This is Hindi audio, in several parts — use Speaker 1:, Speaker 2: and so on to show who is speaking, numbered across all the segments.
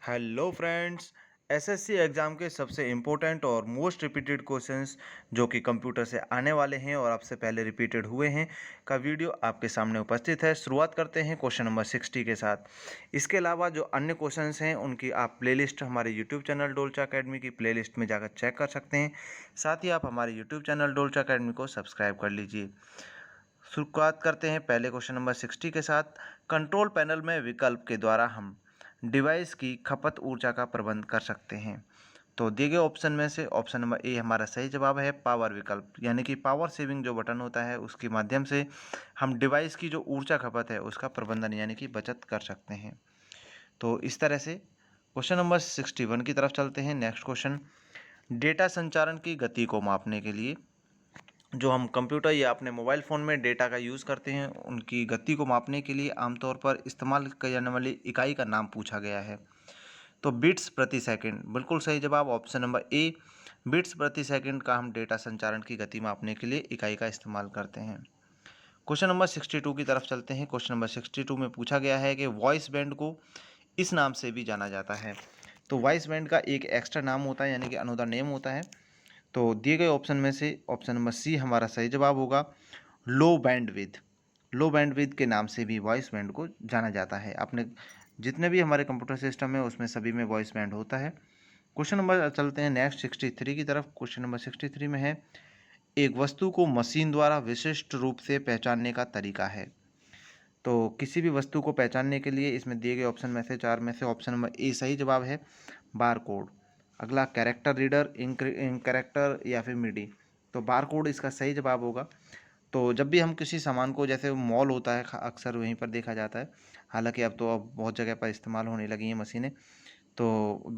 Speaker 1: Hello friends. एसएससी एग्ज़ाम के सबसे इम्पोर्टेंट और मोस्ट रिपीटेड क्वेश्चंस जो कि कंप्यूटर से आने वाले हैं और आपसे पहले रिपीटेड हुए हैं का वीडियो आपके सामने उपस्थित है। शुरुआत करते हैं क्वेश्चन नंबर 60 के साथ। इसके अलावा जो अन्य क्वेश्चंस हैं उनकी आप प्लेलिस्ट हमारे यूट्यूब चैनल डोलचा अकेडमी की प्लेलिस्ट में जाकर चेक कर सकते हैं। साथ ही आप हमारे यूट्यूब चैनल डोलचा अकेडमी को सब्सक्राइब कर लीजिए। शुरुआत करते हैं पहले क्वेश्चन नंबर 60 के साथ। कंट्रोल पैनल में विकल्प के द्वारा हम डिवाइस की खपत ऊर्जा का प्रबंध कर सकते हैं। तो दिए गए ऑप्शन में से ऑप्शन नंबर ए हमारा सही जवाब है, पावर विकल्प, यानी कि पावर सेविंग जो बटन होता है उसके माध्यम से हम डिवाइस की जो ऊर्जा खपत है उसका प्रबंधन यानी कि बचत कर सकते हैं। तो इस तरह से क्वेश्चन नंबर 61 की तरफ चलते हैं। नेक्स्ट क्वेश्चन, डेटा संचारण की गति को मापने के लिए जो हम कंप्यूटर या अपने मोबाइल फ़ोन में डेटा का यूज़ करते हैं उनकी गति को मापने के लिए आमतौर पर इस्तेमाल की जाने वाली इकाई का नाम पूछा गया है। तो बिट्स प्रति सेकंड बिल्कुल सही जवाब, ऑप्शन नंबर ए बिट्स प्रति सेकंड का हम डेटा संचारण की गति मापने के लिए इकाई का इस्तेमाल करते हैं। क्वेश्चन नंबर 62 की तरफ चलते हैं। क्वेश्चन नंबर 62 में पूछा गया है कि वॉइस बैंड को इस नाम से भी जाना जाता है। तो वॉइस बैंड का एक एक्स्ट्रा नाम होता है यानी कि अनदर नेम होता है। तो दिए गए ऑप्शन में से ऑप्शन नंबर सी हमारा सही जवाब होगा, लो बैंडविड्थ। लो बैंडविड्थ के नाम से भी वॉइस बैंड को जाना जाता है। आपने जितने भी हमारे कंप्यूटर सिस्टम है उसमें सभी में वॉइस बैंड होता है। क्वेश्चन नंबर चलते हैं नेक्स्ट 63 की तरफ। क्वेश्चन नंबर 63 में है, एक वस्तु को मशीन द्वारा विशिष्ट रूप से पहचानने का तरीका है। तो किसी भी वस्तु को पहचानने के लिए इसमें दिए गए ऑप्शन में से चार में से ऑप्शन नंबर ए सही जवाब है, बार कोड। अगला कैरेक्टर रीडर, इंक कैरेक्टर या फिर मिडी। तो बार कोड इसका सही जवाब होगा। तो जब भी हम किसी सामान को, जैसे मॉल होता है अक्सर वहीं पर देखा जाता है, हालांकि अब बहुत जगह पर इस्तेमाल होने लगी हैं मशीनें। तो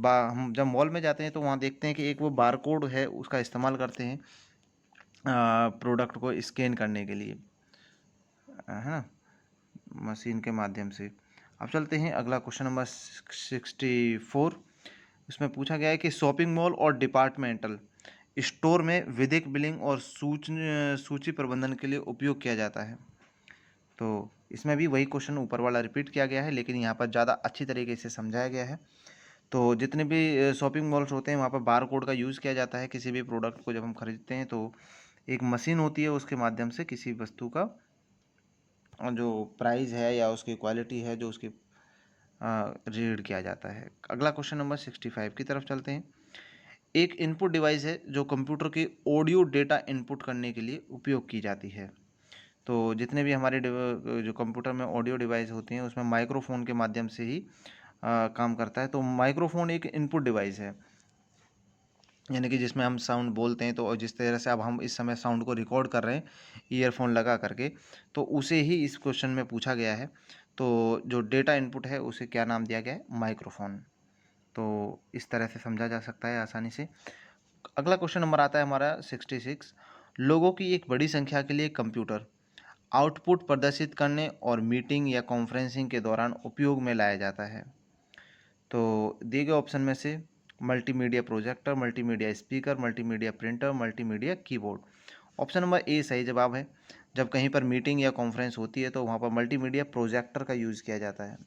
Speaker 1: हम जब मॉल में जाते हैं तो वहाँ देखते हैं कि एक वो बार कोड है उसका इस्तेमाल करते हैं प्रोडक्ट को स्कैन करने के लिए, है ना, मशीन के माध्यम से। अब चलते हैं अगला क्वेश्चन नंबर 64। उसमें पूछा गया है कि शॉपिंग मॉल और डिपार्टमेंटल स्टोर में विधिक बिलिंग और सूची प्रबंधन के लिए उपयोग किया जाता है। तो इसमें भी वही क्वेश्चन ऊपर वाला रिपीट किया गया है, लेकिन यहाँ पर ज़्यादा अच्छी तरीके से समझाया गया है। तो जितने भी शॉपिंग मॉल्स होते हैं वहाँ पर बार कोड का यूज़ किया जाता है। किसी भी प्रोडक्ट को जब हम खरीदते हैं तो एक मशीन होती है, उसके माध्यम से किसी वस्तु का जो प्राइस है या उसकी क्वालिटी है जो उसकी रीड किया जाता है। अगला क्वेश्चन नंबर 65 की तरफ चलते हैं। एक इनपुट डिवाइस है जो कंप्यूटर की ऑडियो डेटा इनपुट करने के लिए उपयोग की जाती है। तो जितने भी हमारे जो कंप्यूटर में ऑडियो डिवाइस होती हैं उसमें माइक्रोफोन के माध्यम से ही काम करता है। तो माइक्रोफोन एक इनपुट डिवाइस है, यानी कि जिसमें हम साउंड बोलते हैं। तो और जिस तरह से अब हम इस समय साउंड को रिकॉर्ड कर रहे हैं ईयरफोन लगा करके, तो उसे ही इस क्वेश्चन में पूछा गया है। तो जो डेटा इनपुट है उसे क्या नाम दिया गया है, माइक्रोफोन। तो इस तरह से समझा जा सकता है आसानी से। अगला क्वेश्चन नंबर आता है हमारा 66। लोगों की एक बड़ी संख्या के लिए कंप्यूटर आउटपुट प्रदर्शित करने और मीटिंग या कॉन्फ्रेंसिंग के दौरान उपयोग में लाया जाता है। तो दिए गए ऑप्शन में से multimedia projector, multimedia speaker, multimedia printer, multimedia keyboard. Option number A सही जवाब है। जब कहीं पर मीटिंग या कॉन्फ्रेंस होती है तो वहाँ पर मल्टीमीडिया प्रोजेक्टर का यूज़ किया जाता है,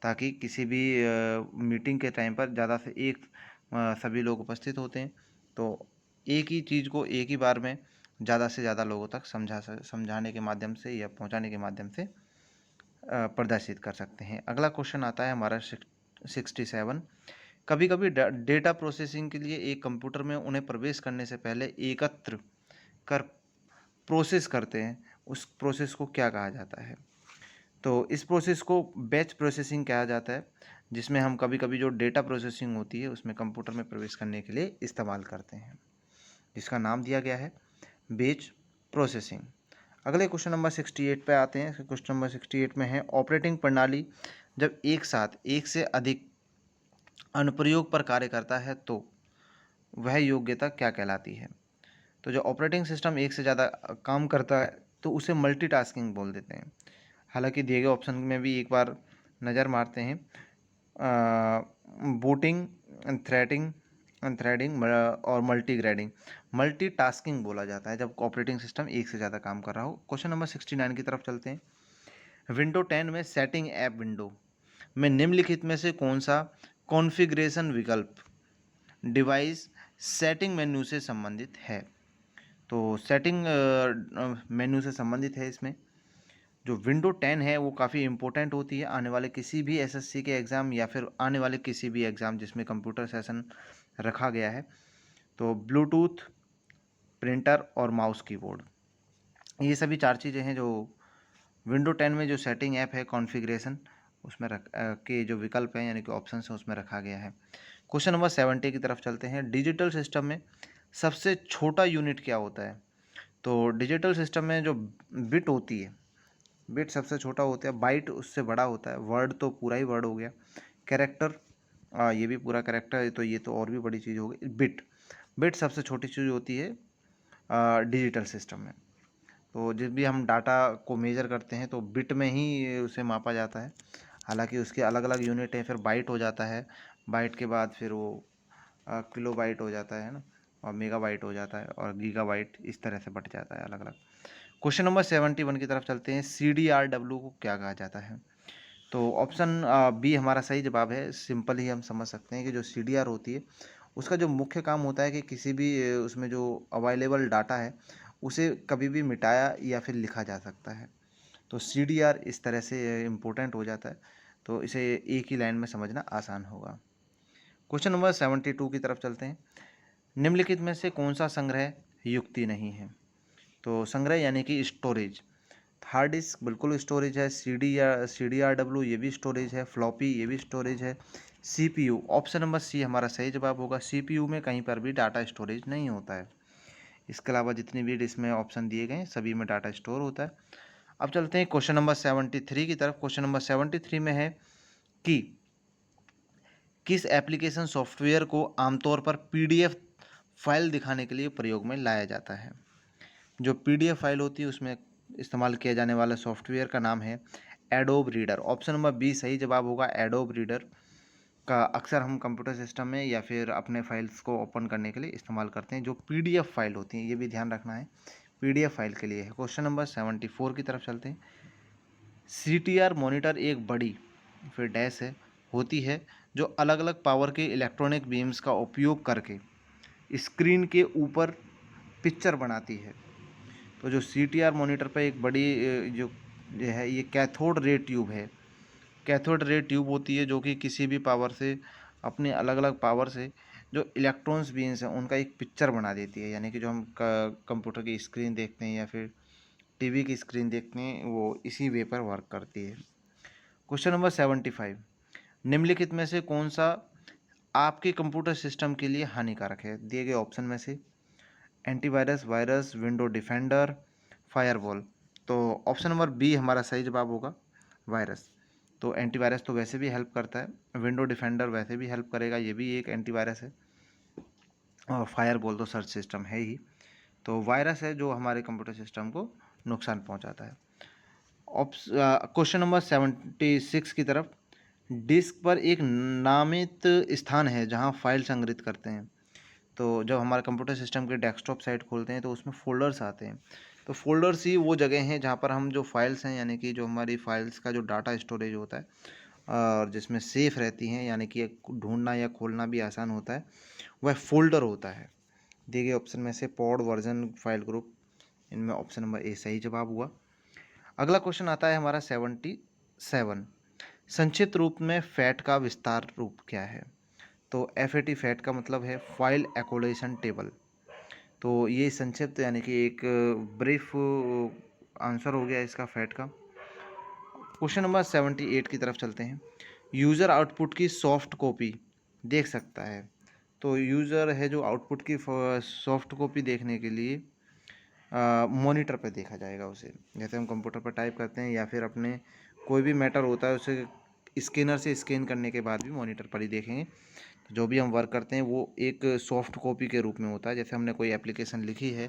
Speaker 1: ताकि किसी भी मीटिंग के टाइम पर ज़्यादा से एक सभी लोग उपस्थित होते हैं, तो एक ही चीज़ को एक ही बार में ज़्यादा से ज़्यादा लोगों तक समझाने के माध्यम से या पहुंचाने के माध्यम से प्रदर्शित कर सकते हैं। अगला क्वेश्चन आता है हमारा 67। कभी कभी डेटा प्रोसेसिंग के लिए एक कंप्यूटर में उन्हें प्रवेश करने से पहले एकत्र कर प्रोसेस करते हैं, उस प्रोसेस को क्या कहा जाता है? तो इस प्रोसेस को बैच प्रोसेसिंग कहा जाता है, जिसमें हम कभी कभी जो डेटा प्रोसेसिंग होती है उसमें कंप्यूटर में प्रवेश करने के लिए इस्तेमाल करते हैं, जिसका नाम दिया गया है बैच प्रोसेसिंग। अगले क्वेश्चन नंबर 68 पे आते हैं। क्वेश्चन नंबर 68 में है, ऑपरेटिंग प्रणाली जब एक साथ एक से अधिक अनुप्रयोग पर कार्य करता है तो वह योग्यता क्या कहलाती है? तो जो ऑपरेटिंग सिस्टम एक से ज़्यादा काम करता है तो उसे मल्टीटास्किंग बोल देते हैं। हालांकि दिए गए ऑप्शन में भी एक बार नज़र मारते हैं। बूटिंग, थ्रेडिंग थ्रेडिंग और मल्टीग्रेडिंग, मल्टीटास्किंग बोला जाता है जब ऑपरेटिंग सिस्टम एक से ज़्यादा काम कर रहा हो। क्वेश्चन नंबर 69 की तरफ चलते हैं। विंडो 10 में सेटिंग ऐप विंडो में निम्नलिखित में से कौन सा कॉन्फ़िगरेशन विकल्प डिवाइस सेटिंग मेन्यू से संबंधित है। तो सेटिंग मेन्यू से संबंधित है। इसमें जो विंडो 10 है वो काफ़ी इंपॉर्टेंट होती है आने वाले किसी भी एसएससी के एग्ज़ाम या फिर आने वाले किसी भी एग्ज़ाम जिसमें कंप्यूटर सेशन रखा गया है। तो ब्लूटूथ, प्रिंटर और माउस कीबोर्ड, ये सभी 4 चीज़ें हैं जो विंडो 10 में जो सेटिंग ऐप है कॉन्फ़िगरेशन उसमें के जो विकल्प हैं यानी कि ऑप्शंस हैं उसमें रखा गया है। क्वेश्चन नंबर 70 की तरफ चलते हैं। डिजिटल सिस्टम में सबसे छोटा यूनिट क्या होता है? तो डिजिटल सिस्टम में जो बिट होती है, बिट सबसे छोटा होता है, बाइट उससे बड़ा होता है, वर्ड तो पूरा ही वर्ड हो गया, कैरेक्टर ये भी पूरा कैरेक्टर है, तो ये तो और भी बड़ी चीज़ हो गई। बिट बिट सबसे छोटी चीज़ होती है डिजिटल सिस्टम में। तो जब भी हम डाटा को मेजर करते हैं तो बिट में ही उसे मापा जाता है। हालांकि उसके अलग अलग यूनिट हैं, फिर बाइट हो जाता है, बाइट के बाद फिर वो किलो बाइट हो जाता है ना, और मेगा बाइट हो जाता है और गीगा बाइट, इस तरह से बट जाता है अलग अलग। क्वेश्चन नंबर 71 की तरफ चलते हैं। CDRW को क्या कहा जाता है? तो ऑप्शन बी हमारा सही जवाब है। सिंपल ही हम समझ सकते हैं कि जो CDR होती है उसका जो मुख्य काम होता है कि किसी भी उसमें जो अवेलेबल डाटा है उसे कभी भी मिटाया या फिर लिखा जा सकता है। तो CDR इस तरह से इम्पोर्टेंट हो जाता है, तो इसे एक ही लाइन में समझना आसान होगा। क्वेश्चन नंबर 72 की तरफ चलते हैं। निम्नलिखित में से कौन सा संग्रह युक्ति नहीं है? तो संग्रह यानी कि स्टोरेज, हार्ड डिस्क बिल्कुल स्टोरेज है, CDRW ये भी स्टोरेज है, फ्लॉपी ये भी स्टोरेज है, CPU ऑप्शन नंबर सी हमारा सही जवाब होगा। CPU में कहीं पर भी डाटा स्टोरेज नहीं होता है। इसके अलावा जितनी भी इसमें ऑप्शन दिए गए हैं सभी में डाटा स्टोर होता है। अब चलते हैं क्वेश्चन नंबर 73 की तरफ। क्वेश्चन नंबर 73 में है कि किस एप्लीकेशन सॉफ्टवेयर को आमतौर पर PDF फाइल दिखाने के लिए प्रयोग में लाया जाता है? जो PDF फाइल होती है उसमें इस्तेमाल किया जाने वाला सॉफ्टवेयर का नाम है Adobe Reader. Option number B सही जवाब होगा। एडोब रीडर का अक्सर हम कंप्यूटर सिस्टम में या फिर अपने फाइल्स को ओपन करने के लिए इस्तेमाल करते हैं। जो PDF फाइल होती हैं ये भी ध्यान रखना है, PDF फाइल के लिए है। क्वेश्चन नंबर 74 की तरफ चलते हैं। CTR मॉनिटर एक बड़ी फिर डैश है होती है जो अलग अलग पावर के इलेक्ट्रॉनिक बीम्स का उपयोग करके स्क्रीन के ऊपर पिक्चर बनाती है। तो जो CTR मॉनिटर पर एक बड़ी जो है ये कैथोड रे ट्यूब है। कैथोड रे ट्यूब होती है जो कि किसी भी पावर से, अपने अलग अलग पावर से जो इलेक्ट्रॉन्स बीन्स हैं उनका एक पिक्चर बना देती है। यानी कि जो हम कंप्यूटर की स्क्रीन देखते हैं या फिर टीवी की स्क्रीन देखते हैं वो इसी वे पर वर्क करती है। Question number 75। निम्नलिखित में से कौन सा आपके कंप्यूटर सिस्टम के लिए हानिकारक है? दिए गए ऑप्शन में से antivirus, virus, window defender, firewall. तो ऑप्शन नंबर बी हमारा सही जवाब होगा, वायरस। तो एंटीवायरस तो वैसे भी हेल्प करता है, विंडो डिफेंडर वैसे भी हेल्प करेगा, ये भी एक एंटीवायरस है, और फायरवॉल तो सर्च सिस्टम है ही। तो वायरस है जो हमारे कंप्यूटर सिस्टम को नुकसान पहुंचाता है। क्वेश्चन नंबर 76 की तरफ। डिस्क पर एक नामित स्थान है जहां फाइल संग्रहित करते हैं। तो जब हमारे कंप्यूटर सिस्टम के डेस्कटॉप साइट खोलते हैं तो उसमें फ़ोल्डर्स आते हैं। तो फ़ोल्डर्स ही वो जगह हैं जहाँ पर हम जो फाइल्स हैं यानी कि जो हमारी फाइल्स का जो डाटा स्टोरेज होता है और जिसमें सेफ़ रहती हैं यानी कि ढूंढना या खोलना भी आसान होता है, वह फ़ोल्डर होता है। दिए गए ऑप्शन में से पॉड, वर्जन, फाइल ग्रुप, इनमें ऑप्शन नंबर ए सही जवाब हुआ। अगला क्वेश्चन आता है हमारा 77। संक्षिप्त रूप में फैट का विस्तार रूप क्या है? तो FAT फैट का मतलब है फाइल एक्विजिशन टेबल। तो ये संक्षिप्त यानी कि एक ब्रीफ आंसर हो गया इसका फैट का। क्वेश्चन नंबर 78 की तरफ चलते हैं। यूज़र आउटपुट की सॉफ्ट कॉपी देख सकता है। तो यूज़र है जो आउटपुट की सॉफ्ट कॉपी देखने के लिए मॉनिटर पर देखा जाएगा उसे। जैसे हम कंप्यूटर पर टाइप करते हैं या फिर अपने कोई भी मैटर होता है उसे स्कैनर से स्कैन करने के बाद भी मॉनिटर पर ही देखेंगे। जो भी हम वर्क करते हैं वो एक सॉफ्ट कॉपी के रूप में होता है। जैसे हमने कोई एप्लीकेशन लिखी है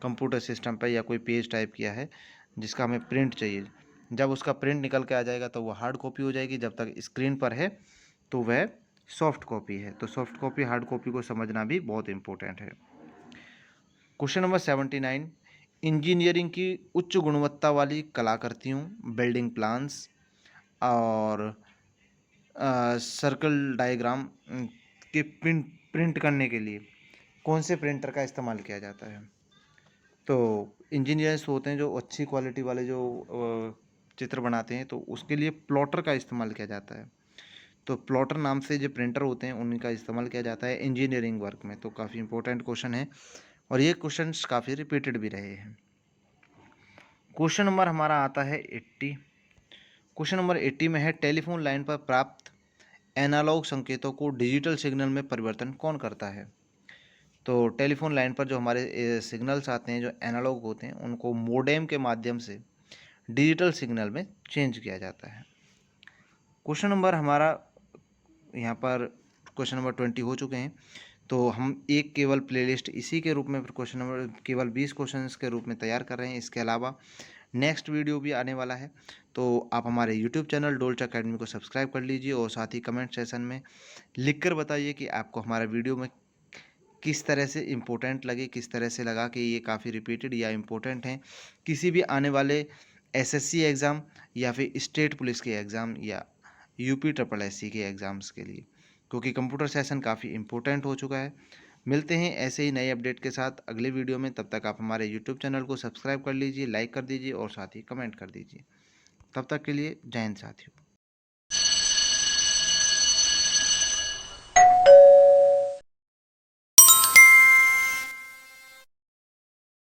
Speaker 1: कंप्यूटर सिस्टम पर या कोई पेज टाइप किया है जिसका हमें प्रिंट चाहिए, जब उसका प्रिंट निकल के आ जाएगा तो वो हार्ड कॉपी हो जाएगी, जब तक स्क्रीन पर है तो वह सॉफ्ट कॉपी है। तो सॉफ्ट कॉपी हार्ड कॉपी को समझना भी बहुत इंपॉर्टेंट है। Question number 79। इंजीनियरिंग की उच्च गुणवत्ता वाली कलाकृतियों, बिल्डिंग प्लान्स और सर्कल डायग्राम के प्रिंट करने के लिए कौन से प्रिंटर का इस्तेमाल किया जाता है? तो इंजीनियर्स होते हैं जो अच्छी क्वालिटी वाले जो चित्र बनाते हैं, तो उसके लिए प्लॉटर का इस्तेमाल किया जाता है। तो प्लॉटर नाम से जो प्रिंटर होते हैं उनका इस्तेमाल किया जाता है इंजीनियरिंग वर्क में। तो काफ़ी इंपॉर्टेंट क्वेश्चन है और ये क्वेश्चंस काफ़ी रिपीटेड भी रहे हैं। क्वेश्चन नंबर हमारा आता है 80। क्वेश्चन नंबर 80 में है, टेलीफोन लाइन पर प्राप्त एनालॉग संकेतों को डिजिटल सिग्नल में परिवर्तन कौन करता है? तो टेलीफोन लाइन पर जो हमारे सिग्नल्स आते हैं जो एनालॉग होते हैं उनको मोडेम के माध्यम से डिजिटल सिग्नल में चेंज किया जाता है। क्वेश्चन नंबर हमारा यहाँ पर क्वेश्चन नंबर 20 हो चुके हैं। तो हम एक केवल प्लेलिस्ट इसी के रूप में क्वेश्चन नंबर केवल 20 क्वेश्चंस के रूप में तैयार कर रहे हैं। इसके अलावा नेक्स्ट वीडियो भी आने वाला है, तो आप हमारे यूट्यूब चैनल डोल्च अकेडमी को सब्सक्राइब कर लीजिए और साथ ही कमेंट सेशन में लिख कर बताइए कि आपको हमारा वीडियो में किस तरह से इम्पोर्टेंट लगे, किस तरह से लगा कि ये काफ़ी रिपीटेड या इम्पोर्टेंट हैं किसी भी आने वाले एसएससी एग्ज़ाम या फिर स्टेट पुलिस के एग्ज़ाम या यूपी ट्रिपल एससी के एग्ज़ाम्स के लिए, क्योंकि कंप्यूटर सेशन काफ़ी इम्पोर्टेंट हो चुका है। मिलते हैं ऐसे ही नए अपडेट के साथ अगले वीडियो में। तब तक आप हमारे यूट्यूब चैनल को सब्सक्राइब कर लीजिए, लाइक कर दीजिए और साथ ही कमेंट कर दीजिए। तब तक के लिए जय हिंद साथियों।